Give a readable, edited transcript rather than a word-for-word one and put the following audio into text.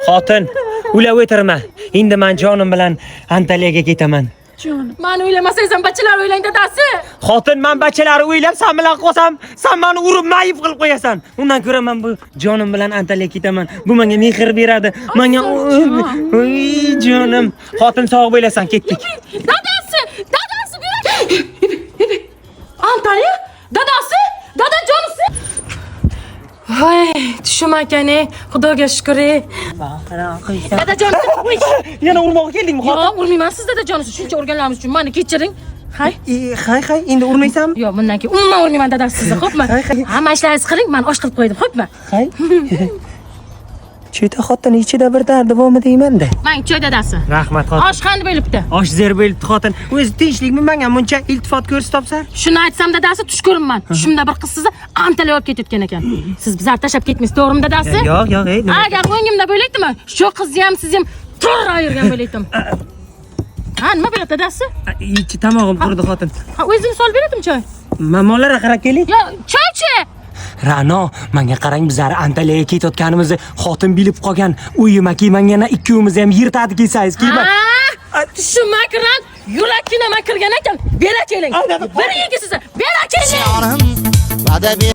Xotin, uylab o'tirma. Endi men jonim bilan Antaliyaga ketaman. Jonim, meni o'ylamasang bachalar o'ylang dadasi. Xotin, men bachalarni o'ylab sen bilan qolsam, sen meni urib mayib qilib qo'yasan. Undan ko'ra men bu jonim bilan Antaliyaga ketaman. Bu menga mehr beradi. Menga oy jonim. Xotin sog' bo'lasan, ketdik. Dadasi beradi. Antaliya? Dadasi? Dadajonisi? Voy, tushim akani, Xudoga shukr. Dadajonisi, qo'y. Yana urmoqqa keldingmi, xotin? Yo'q, urmayman, siz dadajonisiz. Shuncha urganlarimiz uchun meni kechiring. Hay. Hay, endi urmaysanmi? Yo'q, bundan keyin umuman urmayman dadasi sizni, xo'pmi? Hamma ishlaringizni qiling, men osh qilib qo'ydim, xo'pmi? Hay. Cheta xotin ichida bir dardi bormi deyman-da. Men choy dadasi. Rahmat xotin. Osh qanday bo'libdi? Osh zer bo'libdi xotin. O'zi tinchlikmi menga buncha iltifot ko'rsatibsan? Shuni aytsam dadasi tush ko'rinman. Tushimda bir qiz sizni Antaliyaga olib ketayotgan ekan. Siz bizlarni tashlab ketmaysiz, to'g'rimi dadasi? Yo'q, nima? Agar o'ngimda bo'laydimi, shu qizni ham siz ham to'g'ri ayirgan bo'laydim. Ha, nima bo'ladi dadasi? Ichi tomog'im qurdi xotin. Ha, o'zingiz olib beradim choy. Mamollarga qarab keling. Yo, choy-chi. Ra'no, menga qarang, bizlar Antaliyaga ketayotganimizni xotin bilib qolgan. Uyima-ki men yana ikkimizni ham yirtadi kelsangiz, kiyma. Shu makran yurakina makirgan ekan. Bera keling. Bir yigi sizni. Bera keling.